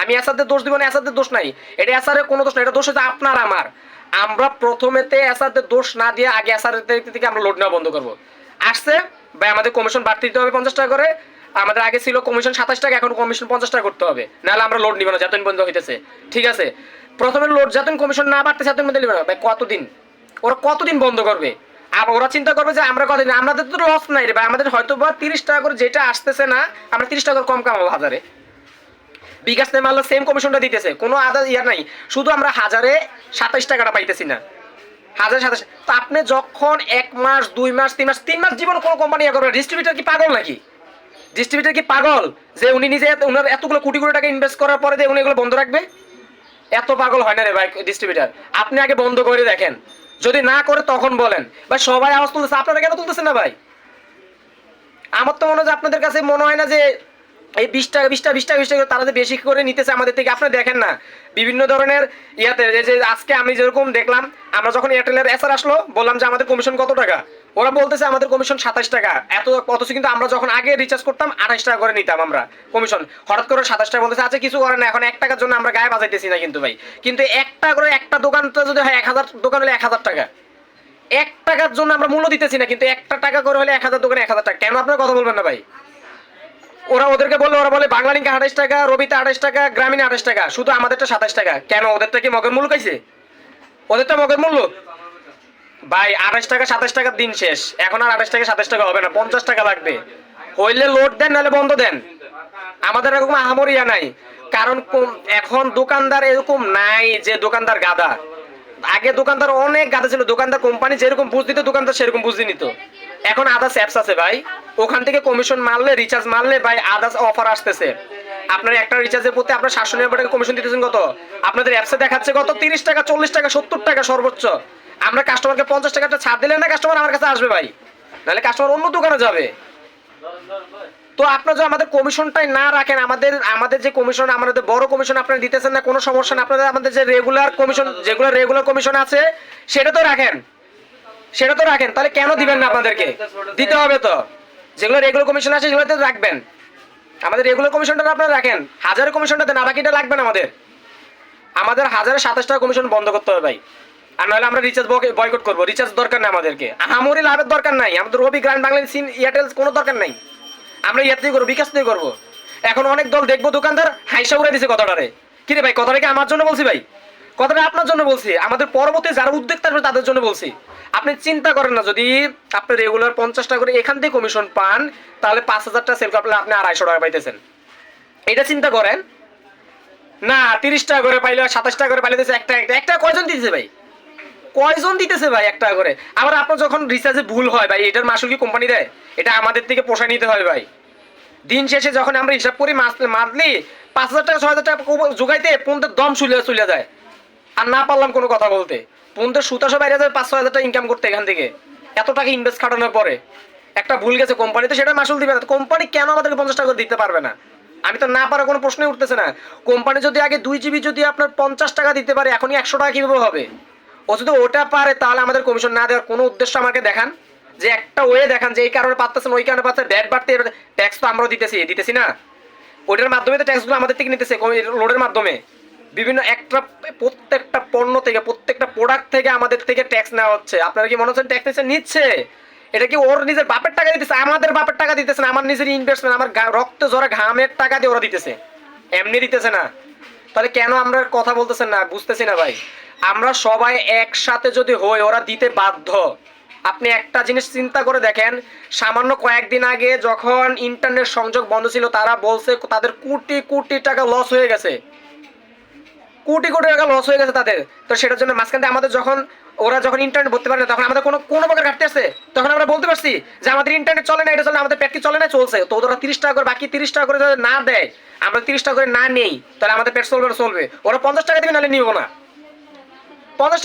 আমি এসাদের দোষ দিব না, এসাদের দোষ নাই, এটা এসারের কোনো দোষ নাই, এটা দোষ হচ্ছে আপনার আমার। আমরা প্রথমেতে এসাদের দোষ না দিয়ে আগে এসারের থেকে আমরা লোড নেওয়া বন্ধ করবো। আসছে ভাই আমাদের কমিশন বাড়তি দিতে হবে 50 টাকা করে, আমাদের আগে ছিল কমিশন 27 টাকা, এখন কমিশন 50 টাকা করতে হবে, নাহলে আমরা লোড নিব না যতদিন বন্ধ হইতেছে। ঠিক আছে, প্রথমে লোড যতদিন কমিশন না বাড়তেছে ততদিন বন্ধ নিবে না ভাই। কতদিন ওরা কতদিন বন্ধ করবে? আর ওরা চিন্তা করবে যে আমরা কতদিন, আমাদের তো লস নাই রে ভাই, আমাদের হয়তো বা 30 টাকা করে যেটা আসতেছে না, আমরা 30 টাকা কম কামাবো হাজারে। বিকাশ নেই মারলে সেম কমিশনটা দিতেছে, কোনো আদার ইয়ার নাই, শুধু আমরা হাজারে 27 টাকাটা পাইতেছি না, 1027। তো আপনি যখন 1 মাস 2 মাস 3 মাস 3 মাস জীবন কোনো কোম্পানি ইয়া করবে, ডিস্ট্রিবিউটর কি পাগল নাকি? ডিস্ট্রিবিউটর কি পাগল যে উনি নিজে ওনার এতগুলো কোটি কোটি টাকা ইনভেস্ট করার পরে যে উনি এগুলো বন্ধ রাখবে? এত পাগল হয় না রে ভাই ডিস্ট্রিবিউটর। আপনি আগে বন্ধ করে দেখেন, যদি না করে তখন বলেন। ভাই সবাই আওয়াজ তুলতেছে, আপনারা কেন তুলতেছেন না ভাই? আমার তো মনে হয় যে আপনাদের কাছে মনে হয় না যে এই 20 টাকা 20 টাকা তারা যে বেশি করে নিতেছে আমাদের থেকে। আপনি দেখেন না বিভিন্ন ধরনের ইয়াতে, যে আজকে আমি যেরকম দেখলাম, আমরা যখন এয়ারটেলের এসআর আসলো বললাম যে আমাদের কমিশন কত টাকা, ওরা বলতেছে আমাদের কমিশন 27 টাকা। এত অথচ কিন্তু আমরা যখন আগে রিচার্জ করতাম 28 টাকা করে নিতাম আমরা কমিশন, হঠাৎ করে 27 টাকা বলতেছে। আচ্ছা কিছু করে না, এখন 1 টাকার জন্য আমরা গায়ে বাজাইতেছি না কিন্তু ভাই। কিন্তু 1 টাকা করে একটা দোকানটা যদি হয় 1000 দোকান হলে 1000 টাকা, 1 টাকার জন্য আমরা মূল্য দিতেছি না, কিন্তু 1 টাকা করে হলে 1000 দোকানে 1000 টাকা। কেন আপনারা কথা বলবেন না ভাই? ওরা ওদেরকে বললো, ওরা বলে বাংলা লিঙ্কে 28 টাকা, রবিতে 28 টাকা, গ্রামীণে 28 টাকা, শুধু আমাদেরটা 27 টাকা। কেন ওদেরটা কি মগের মূল্য খাইছে? ওদেরটা মগের মূল্য ভাই। 28 টাকা 27 টাকার দিন শেষ, এখন আর 28 টাকা 27 টাকা হবে না, 50 টাকা লাগবে। হইলে লোড দেন, নাহলে বন্ধ দেন। আমাদের এরকম আহামরিয়া নাই, কারণ এখন দোকানদার এরকম নাই যে দোকানদার গাদা। আগে দোকানদার অনেক গাদা ছিল, দোকানদার কোম্পানি যেরকম বুঝ দিত দোকানদার সেরকম বুঝে নিত। এখন আদার্স অ্যাপস আছে ভাই, ওখান থেকে কমিশন মারলে, রিচার্জ মারলে ভাই আদার্স অফার আসতেছে। আপনার একটা রিচার্জের প্রতি আপনার 799 টাকা কমিশন দিতেছেন কত, আপনাদের অ্যাপসে দেখাচ্ছে কত 30 টাকা 40 টাকা 70 টাকা সর্বোচ্চ। আমরা কাস্টমারকে 50 টাকাটা ছাড় দিলে না কাস্টমার আমার কাছে আসবে ভাই, নাহলে কাস্টমার অন্য দোকানে যাবে। তো আপনারা যদি আমাদের কমিশনটাই না রাখেন, আমাদের যে কমিশন, আমাদের বড় কমিশন আপনারা দিতেছেন না, কোনো সমস্যা না। আপনাদের আমাদের যে রেগুলার কমিশন, যেগুলো রেগুলার কমিশন আছে সেটা তো রাখেন, সেটা তো রাখেন। তাহলে কেন দিবেন না? আপনাদেরকে দিতে হবে তো, যেগুলো রেগুলার কমিশন আছে সেগুলোতে রাখবেন। আমাদের রেগুলার কমিশনটা আপনারা রাখেন, হাজারের কমিশনটা দেন, বাকিটা লাগবে না আমাদের। আমাদের 1027 টাকা কমিশন বন্ধ করতে হবে ভাই, আর নাহলে আমরা রিচার্জ বয়কট করবো। রিচার্জ দরকার নেই আমাদেরকে, আমারই লাভের দরকার নাই, আমাদের রবি গ্রান্ড বাংলা সিম এয়ারটেল কোনো দরকার নাই। আমরা ইয়াতেই করবো, বিকাশ দিয়ে করবো। এখন অনেক দল দেখবো দোকানদার হাইসা উড়ে দিছে কথাটারে। কিরে ভাই, কথাটা কি আমার জন্য বলছি ভাই? কথাটা আপনার জন্য বলছি, আমাদের পরবর্তী যারা উদ্যোক্তা আসবে তাদের জন্য বলছি। আপনি চিন্তা করেন না, যদি আপনি রেগুলার 50 টাকা করে এখান থেকে কমিশন পান, তাহলে 5000 টাকা সেল করলে আপনি 250 টাকা পাইতেছেন। এটা চিন্তা করেন না। 30 টাকা করে পাইলে, 27 টাকা করে পাইলে একটা কয়জন দিতেছে ভাই? কয়জন দিতেছে ভাই 1 টাকা করে? আবার আপনার যখন রিচার্জে ভুল হয় ভাই, এটার মাসুল কি কোম্পানি দেয়? এটা আমাদের থেকে পোষায় নিতে হয় ভাই। দিন শেষে যখন আমরা হিসাব করি মান্থলি 5000 টাকা 6000 টাকা জোগাইতে পনেরো দম চলে যায়। আর না পারলাম কোনো কথা বলতে, পনেরো সুতাশো বাইরে যাবে 5-6 হাজার টাকা ইনকাম করতে এখান থেকে। এত টাকা ইনভেস্ট খাটানোর পরে একটা ভুল গেছে কোম্পানি, তো সেটা মাসুল দিবে না। কোম্পানি কেন আমাদেরকে 50 টাকা দিতে পারবে না? আমি তো না পারার কোনো প্রশ্নই উঠতেছে না। কোম্পানি যদি আগে 2 GB যদি আপনার 50 টাকা দিতে পারে, এখনই 100 টাকা কিভাবে হবে? ও যদি ওটা পারে, তাহলে আমাদের কমিশন না দেওয়ার কোনো উদ্দেশ্য আমাকে দেখান, যে একটা ওয়ে দেখান যে এই কারণে পাচ্ছেন, ওই কারণে পাচ্ছেন। ড্যাট বাড়তে ট্যাক্স তো আমরাও দিতেছি না, ওইটার মাধ্যমে তো ট্যাক্সগুলো আমাদের থেকে নিতেছে, লোডের মাধ্যমে। বিভিন্ন প্রত্যেকটা পণ্য থেকে, প্রত্যেকটা প্রোডাক্ট থেকে আমাদের থেকে ট্যাক্স নেওয়া হচ্ছে। আপনারা কি মনে হচ্ছেন ট্যাক্স নিচ্ছে? এটা কি ওর নিজের বাপের টাকা দিতেছে? আমাদের বাপের টাকা দিতেছে না, আমার নিজের ইনভেস্টমেন্ট, আমার রক্ত ঝরা ঘামের টাকা দিয়ে ওরা দিতেছে, এমনি দিতেছে না। তাহলে কেন আমরা কথা বলতেছেন না বুঝতেছি না ভাই। আমরা সবাই একসাথে যদি হই, ওরা দিতে বাধ্য। আপনি একটা জিনিস চিন্তা করে দেখেন, সামান্য কয়েকদিন আগে যখন ইন্টারনেট সংযোগ বন্ধ ছিল, তারা বলছে তাদের কোটি কোটি টাকা লস হয়ে গেছে, কোটি কোটি টাকা লস হয়ে গেছে তাদের। তো সেটার জন্য মাঝখানে আমাদের ওরা যখন ইন্টারনেট ভরতে পারে না, তখন আমাদের কোনো প্রকার ঘাটতি আছে, তখন আমরা বলতে পারছি যে আমাদের ইন্টারনেট চলে না, এটা চলে, আমাদের পেট কি চলে না, চলছে। তো ওরা 30 টাকা করে, বাকি 30 টাকা করে যদি না দেয়, আমরা 30 টাকা করে না নেই, তাহলে আমাদের পেট চলবে। ওরা 50 টাকা দিবে, নাহলে নিব না। 50 টাকা